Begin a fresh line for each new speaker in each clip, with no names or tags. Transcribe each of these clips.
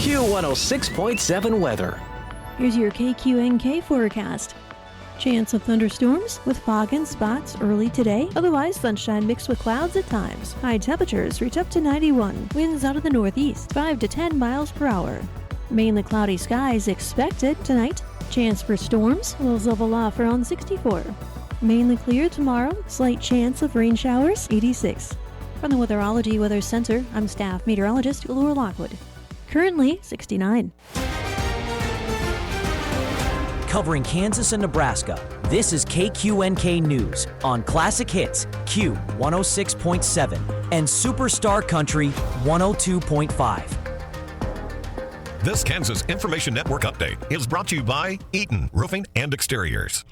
Q106.7 weather.
Here's your KQNK forecast. Chance of thunderstorms with fog and spots early today. Otherwise, sunshine mixed with clouds at times. High temperatures reach up to 91. Winds out of the northeast, 5 to 10 miles per hour. Mainly cloudy skies expected tonight. Chance for storms will level off around 64. Mainly clear tomorrow. Slight chance of rain showers, 86. From the Weatherology Weather Center, I'm staff meteorologist Laura Lockwood. Currently 69.
Covering Kansas and Nebraska, this is KQNK News on Classic Hits Q106.7 and Superstar Country 102.5.
This Kansas Information Network update is brought to you by Eaton Roofing and Exteriors.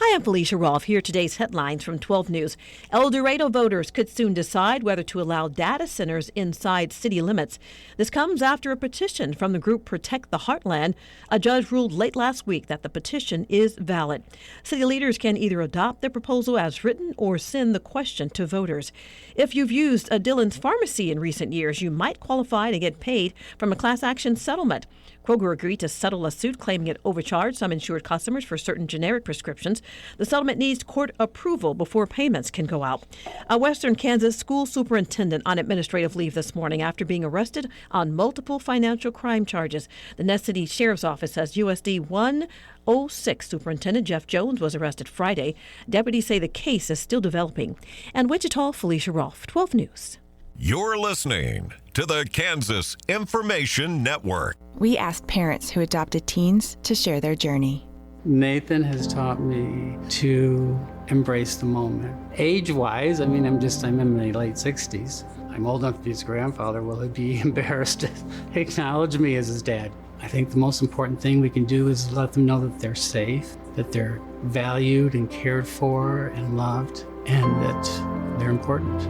Hi, I'm Felicia Rolfe. Here are today's headlines from 12 News. El Dorado voters could soon decide whether to allow data centers inside city limits. This comes after a petition from the group Protect the Heartland. A judge ruled late last week that the petition is valid. City leaders can either adopt the proposal as written or send the question to voters. If you've used a Dillon's Pharmacy in recent years, you might qualify to get paid from a class action settlement. Kroger agreed to settle a suit claiming it overcharged some insured customers for certain generic prescriptions. The settlement needs court approval before payments can go out. A Western Kansas school superintendent on administrative leave this morning after being arrested on multiple financial crime charges. The Ness City Sheriff's Office says USD 106 Superintendent Jeff Jones was arrested Friday. Deputies say the case is still developing. And Wichita, Felicia Rolfe, 12 News.
You're listening to the Kansas Information Network.
We asked parents who adopted teens to share their journey.
Nathan has taught me to embrace the moment. Age-wise, I'm in my late 60s. I'm old enough to be his grandfather. Will he be embarrassed to acknowledge me as his dad? I think the most important thing we can do is let them know that they're safe, that they're valued and cared for and loved, and that they're important.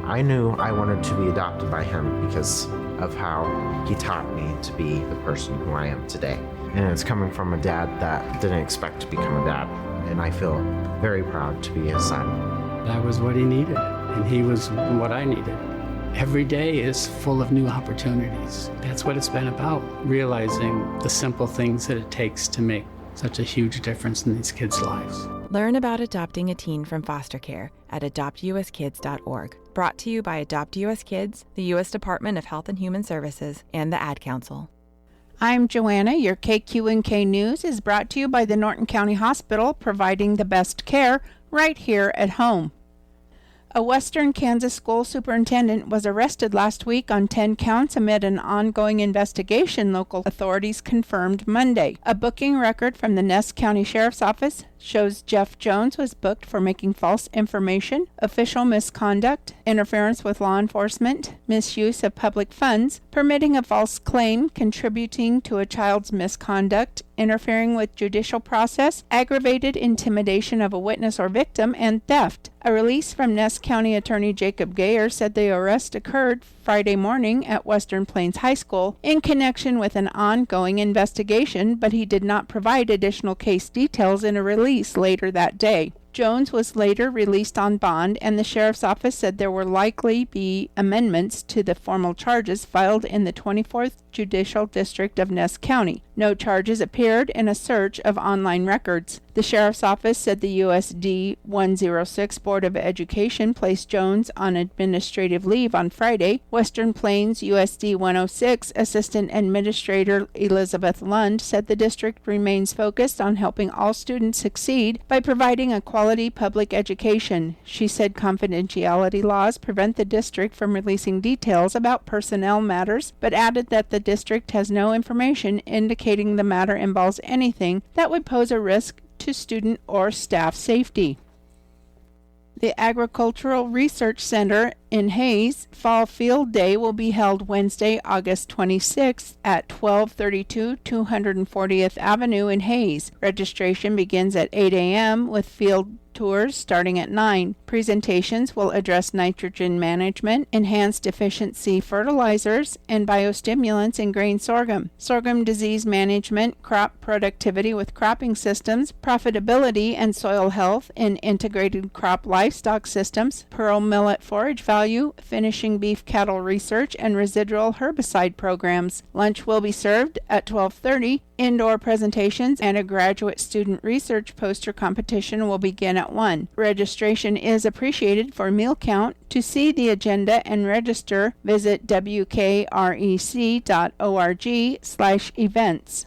I knew I wanted to be adopted by him because of how he taught me to be the person who I am today. And it's coming from a dad that didn't expect to become a dad. And I feel very proud to be his son.
I was what he needed, and he was what I needed. Every day is full of new opportunities. That's what it's been about, realizing the simple things that it takes to make such a huge difference in these kids' lives.
Learn about adopting a teen from foster care at adoptuskids.org. Brought to you by Adopt US Kids, the U.S. Department of Health and Human Services, and the Ad Council.
I'm Joanna. Your KQNK News is brought to you by the Norton County Hospital, providing the best care right here at home. A Western Kansas school superintendent was arrested last week on 10 counts amid an ongoing investigation, local authorities confirmed Monday. A booking record from the Ness County Sheriff's Office shows Jeff Jones was booked for making false information, official misconduct, interference with law enforcement, misuse of public funds, permitting a false claim, contributing to a child's misconduct, interfering with judicial process, aggravated intimidation of a witness or victim, and theft. A release from Ness County Attorney Jacob Gayer said the arrest occurred Friday morning at Western Plains High School in connection with an ongoing investigation, but he did not provide additional case details in a release later that day. Jones was later released on bond, and the sheriff's office said there will likely be amendments to the formal charges filed in the 24th Judicial District of Ness County. No charges appeared in a search of online records. The sheriff's office said the USD 106 Board of Education placed Jones on administrative leave on Friday. Western Plains USD 106 Assistant Administrator Elizabeth Lund said the district remains focused on helping all students succeed by providing a quality public education. She said confidentiality laws prevent the district from releasing details about personnel matters, but added that the district has no information indicating the matter involves anything that would pose a risk to student or staff safety. The Agricultural Research Center in Hayes Fall Field Day will be held Wednesday, August 26th at 1232 240th Avenue in Hayes. Registration begins at 8 a.m. with field tours starting at 9. Presentations will address nitrogen management, enhanced efficiency fertilizers, and biostimulants in grain sorghum, sorghum disease management, crop productivity with cropping systems, profitability and soil health in integrated crop livestock systems, pearl millet forage value value, finishing beef cattle research, and residual herbicide programs. Lunch will be served at 12:30. Indoor presentations and a graduate student research poster competition will begin at 1. Registration is appreciated for meal count. To see the agenda and register, visit wkrec.org/events.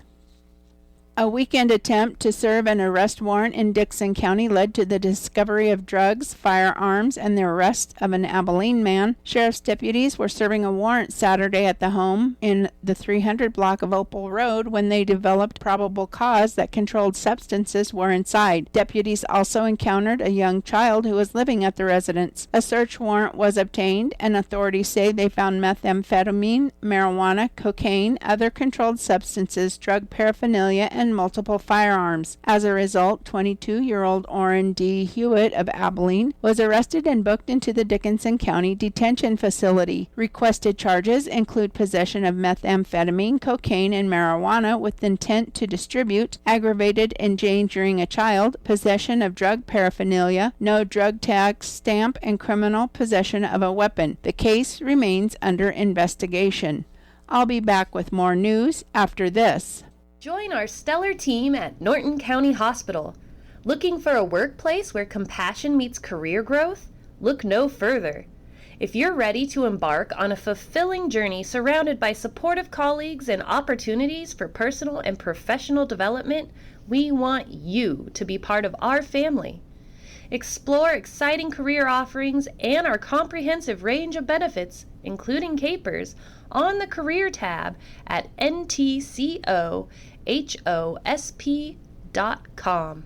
A weekend attempt to serve an arrest warrant in Dixon County led to the discovery of drugs, firearms, and the arrest of an Abilene man. Sheriff's deputies were serving a warrant Saturday at the home in the 300 block of Opal Road when they developed probable cause that controlled substances were inside. Deputies also encountered a young child who was living at the residence. A search warrant was obtained, and authorities say they found methamphetamine, marijuana, cocaine, other controlled substances, drug paraphernalia, and multiple firearms. As a result, 22-year-old Orrin D. Hewitt of Abilene was arrested and booked into the Dickinson County Detention Facility. Requested charges include possession of methamphetamine, cocaine, and marijuana with intent to distribute, aggravated endangering a child, possession of drug paraphernalia, no drug tax stamp, and criminal possession of a weapon. The case remains under investigation. I'll be back with more news after this.
Join our stellar team at Norton County Hospital. Looking for a workplace where compassion meets career growth? Look no further. If you're ready to embark on a fulfilling journey surrounded by supportive colleagues and opportunities for personal and professional development, we want you to be part of our family. Explore exciting career offerings and our comprehensive range of benefits, including capers, on the Career tab at ntcohosp.com.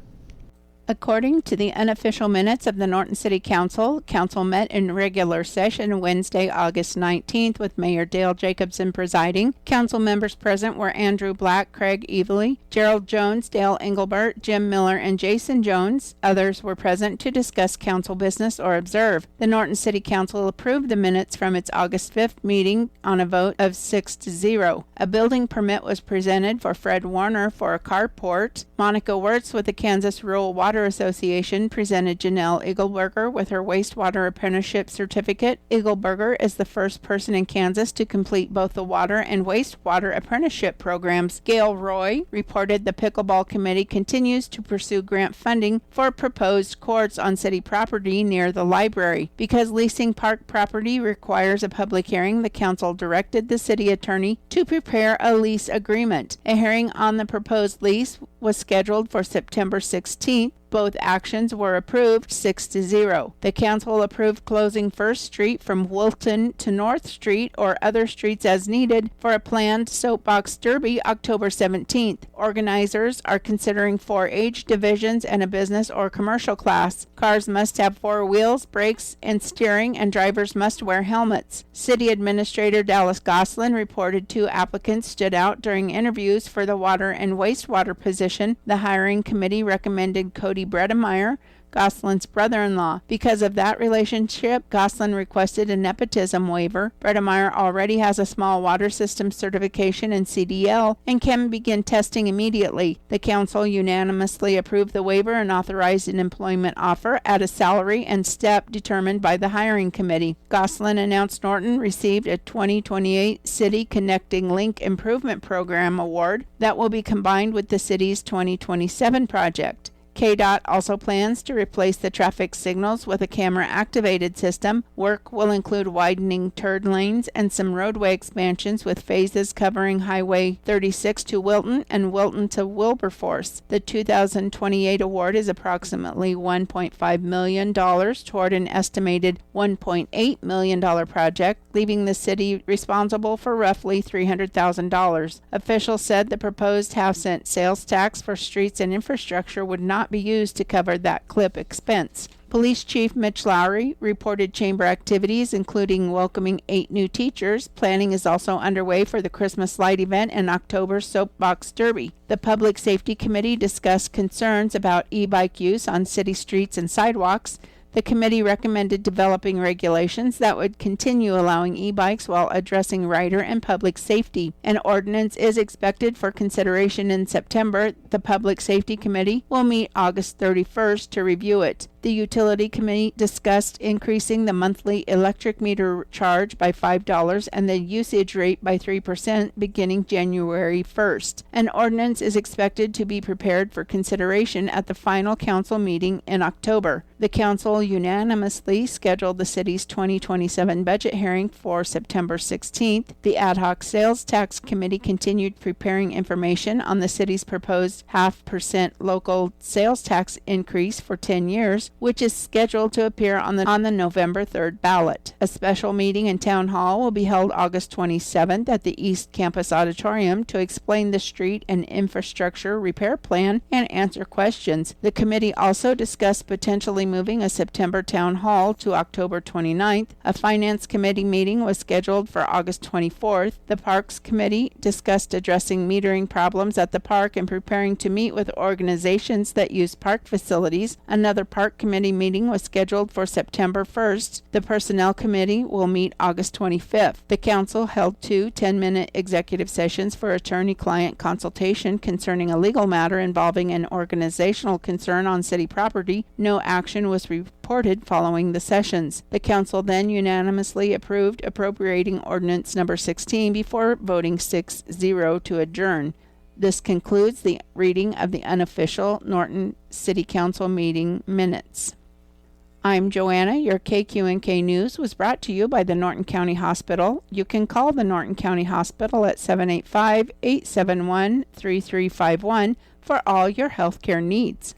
According to the unofficial minutes of the Norton City Council, Council met in regular session Wednesday, August 19th with Mayor Dale Jacobson presiding. Council members present were Andrew Black, Craig Evely, Gerald Jones, Dale Engelbert, Jim Miller, and Jason Jones. Others were present to discuss council business or observe. The Norton City Council approved the minutes from its August 5th meeting on a vote of 6-0. A building permit was presented for Fred Warner for a carport. Monica Wirtz with the Kansas Rural Water Association presented Janelle Eagleberger with her wastewater apprenticeship certificate. Eagleberger is the first person in Kansas to complete both the water and wastewater apprenticeship programs. Gail Roy reported the pickleball committee continues to pursue grant funding for proposed courts on city property near the library. Because leasing park property requires a public hearing, the council directed the city attorney to prepare a lease agreement. A hearing on the proposed lease was scheduled for September 16th. Both actions were approved 6-0. The council approved closing First Street from Wilton to North Street or other streets as needed for a planned soapbox derby October 17th. Organizers are considering 4 age divisions and a business or commercial class. Cars must have 4 wheels, brakes, and steering, and drivers must wear helmets. City Administrator Dallas Goslin reported 2 applicants stood out during interviews for the water and wastewater position. The hiring committee recommended Cody Bredemeyer, Goslin's brother-in-law. Because of that relationship, Goslin requested a nepotism waiver. Bredemeyer already has a small water system certification in CDL and can begin testing immediately. The council unanimously approved the waiver and authorized an employment offer at a salary and step determined by the hiring committee. Goslin announced Norton received a 2028 City Connecting Link Improvement Program award that will be combined with the city's 2027 project. KDOT also plans to replace the traffic signals with a camera-activated system. Work will include widening turn lanes and some roadway expansions with phases covering Highway 36 to Wilton and Wilton to Wilberforce. The 2028 award is approximately $1.5 million toward an estimated $1.8 million project, leaving the city responsible for roughly $300,000. Officials said the proposed half-cent sales tax for streets and infrastructure would not be used to cover that CLIP expense. Police Chief Mitch Lowry reported chamber activities, including welcoming 8 new teachers. Planning is also underway for the Christmas light event and October soapbox derby. The Public Safety Committee discussed concerns about e-bike use on city streets and sidewalks. The committee recommended developing regulations that would continue allowing e-bikes while addressing rider and public safety. An ordinance is expected for consideration in September. The Public Safety Committee will meet August 31st to review it. The Utility Committee discussed increasing the monthly electric meter charge by $5 and the usage rate by 3% beginning January 1st. An ordinance is expected to be prepared for consideration at the final council meeting in October. The council unanimously scheduled the city's 2027 budget hearing for September 16th. The Ad hoc Sales Tax Committee continued preparing information on the city's proposed 0.5% local sales tax increase for 10 years, which is scheduled to appear on the November 3rd ballot. A special meeting in Town Hall will be held August 27th at the East Campus Auditorium to explain the street and infrastructure repair plan and answer questions. The committee also discussed potentially moving a September Town Hall to October 29th. A Finance Committee meeting was scheduled for August 24th. The Parks Committee discussed addressing metering problems at the park and preparing to meet with organizations that use park facilities. Another Park Committee meeting was scheduled for September 1st. The Personnel Committee will meet August 25th. The Council held 2 10-minute executive sessions for attorney-client consultation concerning a legal matter involving an organizational concern on city property. No action was reported following the sessions. The Council then unanimously approved appropriating Ordinance Number 16 before voting 6-0 to adjourn. This concludes the reading of the unofficial Norton City Council meeting minutes. I'm Joanna. Your KQNK News was brought to you by the Norton County Hospital. You can call the Norton County Hospital at 785-871-3351 for all your healthcare needs.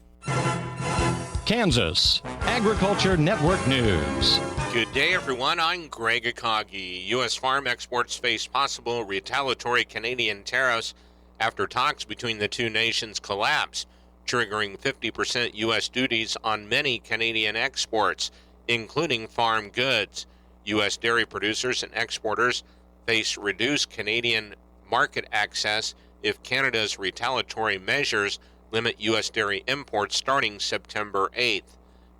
Kansas Agriculture Network News.
Good day, everyone. I'm Greg Akagi. U.S. farm exports face possible retaliatory Canadian tariffs after talks between the two nations collapse, triggering 50% U.S. duties on many Canadian exports, including farm goods. U.S. dairy producers and exporters face reduced Canadian market access if Canada's retaliatory measures limit U.S. dairy imports starting September 8th.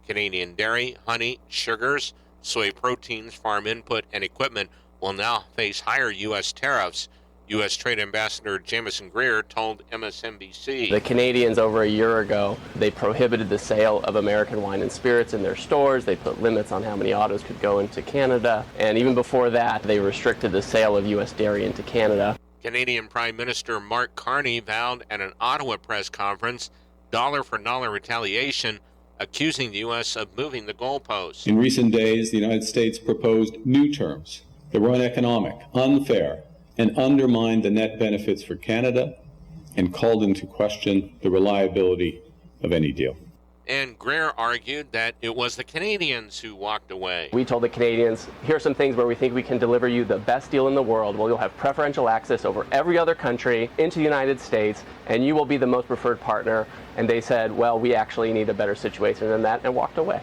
Canadian dairy, honey, sugars, soy proteins, farm input, and equipment will now face higher U.S. tariffs. U.S. Trade Ambassador Jamison Greer told MSNBC.
The Canadians over a year ago, they prohibited the sale of American wine and spirits in their stores. They put limits on how many autos could go into Canada. And even before that, they restricted the sale of U.S. dairy into Canada.
Canadian Prime Minister Mark Carney vowed at an Ottawa press conference dollar-for-dollar retaliation, accusing the U.S. of moving the goalposts.
In recent days, the United States proposed new terms that were uneconomic, unfair, and undermined the net benefits for Canada and called into question the reliability of any deal.
And Greer argued that it was the Canadians who walked away.
We told the Canadians, here are some things where we think we can deliver you the best deal in the world. Well, you'll have preferential access over every other country into the United States, and you will be the most preferred partner. And they said, well, we actually need a better situation than that, and walked away.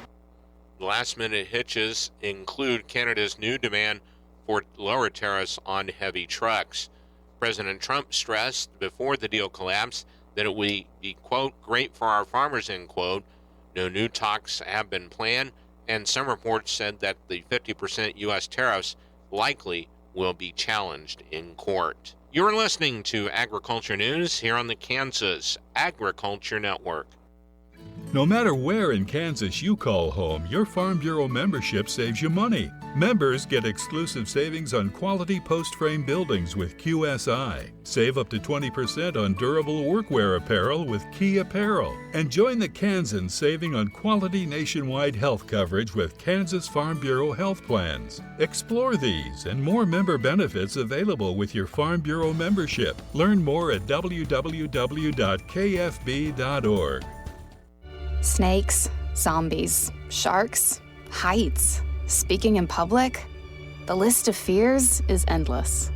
Last-minute hitches include Canada's new demand for lower tariffs on heavy trucks. President Trump stressed before the deal collapsed that it would be, quote, great for our farmers, end quote. No new talks have been planned, and some reports said that the 50% U.S. tariffs likely will be challenged in court. You're listening to Agriculture News here on the Kansas Agriculture Network.
No matter where in Kansas you call home, your Farm Bureau membership saves you money. Members get exclusive savings on quality post-frame buildings with QSI. Save up to 20% on durable workwear apparel with Key Apparel. And join the Kansans saving on quality nationwide health coverage with Kansas Farm Bureau health plans. Explore these and more member benefits available with your Farm Bureau membership. Learn more at www.kfb.org.
Snakes, zombies, sharks, heights, speaking in public. The list of fears is endless.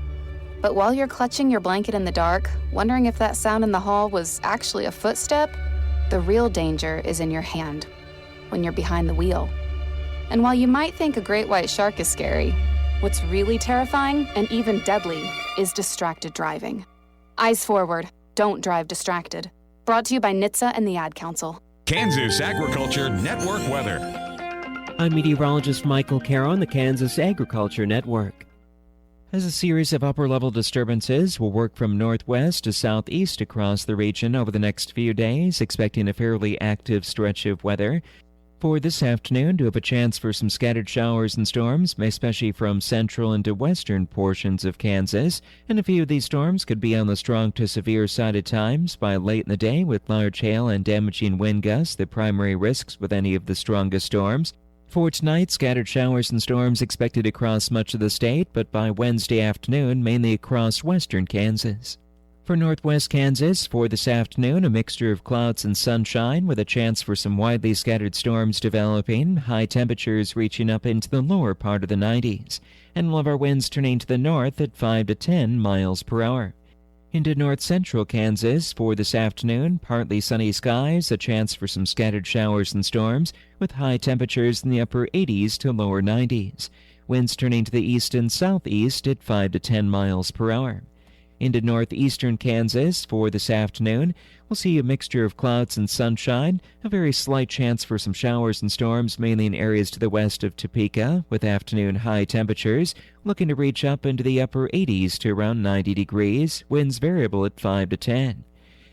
But while you're clutching your blanket in the dark, wondering if that sound in the hall was actually a footstep, the real danger is in your hand, when you're behind the wheel. And while you might think a great white shark is scary, what's really terrifying and even deadly is distracted driving. Eyes forward, don't drive distracted. Brought to you by NHTSA and the Ad Council.
Kansas Agriculture Network weather.
I'm meteorologist Michael Caro on the Kansas Agriculture Network. As a series of upper-level disturbances will work from northwest to southeast across the region over the next few days, expecting a fairly active stretch of weather. For this afternoon, do have a chance for some scattered showers and storms, especially from central into western portions of Kansas. And a few of these storms could be on the strong to severe side at times by late in the day, with large hail and damaging wind gusts the primary risks with any of the strongest storms. For tonight, scattered showers and storms expected across much of the state, but by Wednesday afternoon, mainly across western Kansas. For northwest Kansas, for this afternoon, a mixture of clouds and sunshine with a chance for some widely scattered storms developing, high temperatures reaching up into the lower part of the 90s, and we'll have our winds turning to the north at 5 to 10 miles per hour. Into north-central Kansas, for this afternoon, partly sunny skies, a chance for some scattered showers and storms, with high temperatures in the upper 80s to lower 90s. Winds turning to the east and southeast at 5 to 10 miles per hour. Into northeastern Kansas, for this afternoon, we'll see a mixture of clouds and sunshine, a very slight chance for some showers and storms, mainly in areas to the west of Topeka, with afternoon high temperatures looking to reach up into the upper 80s to around 90 degrees, winds variable at 5 to 10.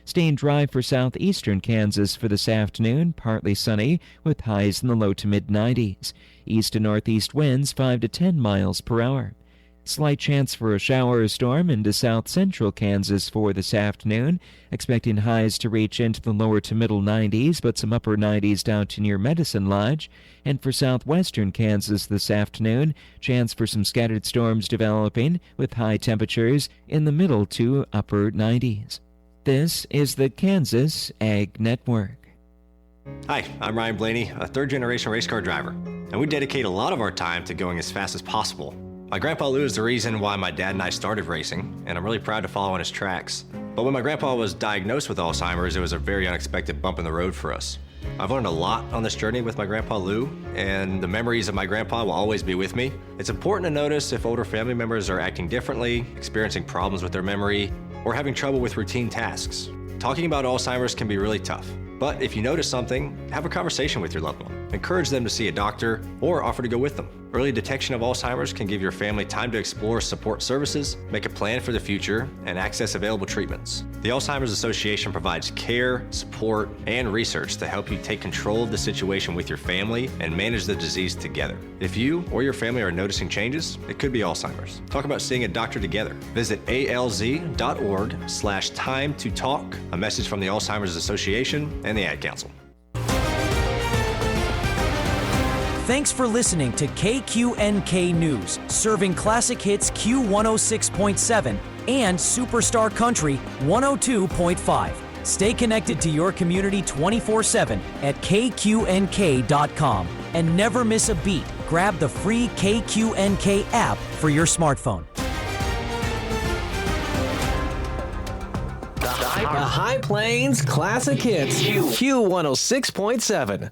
Staying dry for southeastern Kansas for this afternoon, partly sunny, with highs in the low to mid-90s. East to northeast winds 5 to 10 miles per hour. Slight chance for a shower or storm into south-central Kansas for this afternoon, expecting highs to reach into the lower to middle 90s, but some upper 90s down to near Medicine Lodge. And for southwestern Kansas this afternoon, chance for some scattered storms developing, with high temperatures in the middle to upper 90s. This is the Kansas Ag Network.
Hi, I'm Ryan Blaney, a third-generation race car driver, and we dedicate a lot of our time to going as fast as possible. My grandpa Lou is the reason why my dad and I started racing, and I'm really proud to follow in his tracks. But when my grandpa was diagnosed with Alzheimer's, it was a very unexpected bump in the road for us. I've learned a lot on this journey with my grandpa Lou, and the memories of my grandpa will always be with me. It's important to notice if older family members are acting differently, experiencing problems with their memory, or having trouble with routine tasks. Talking about Alzheimer's can be really tough. But if you notice something, have a conversation with your loved one. Encourage them to see a doctor or offer to go with them. Early detection of Alzheimer's can give your family time to explore support services, make a plan for the future, and access available treatments. The Alzheimer's Association provides care, support, and research to help you take control of the situation with your family and manage the disease together. If you or your family are noticing changes, it could be Alzheimer's. Talk about seeing a doctor together. Visit alz.org/time to talk. A message from the Alzheimer's Association and the Ad Council.
Thanks for listening to KQNK News, serving classic hits Q106.7 and Superstar Country 102.5. Stay connected to your community 24/7 at KQNK.com and never miss a beat. Grab the free KQNK app for your smartphone.
The High Plains Classic Hits Q106.7.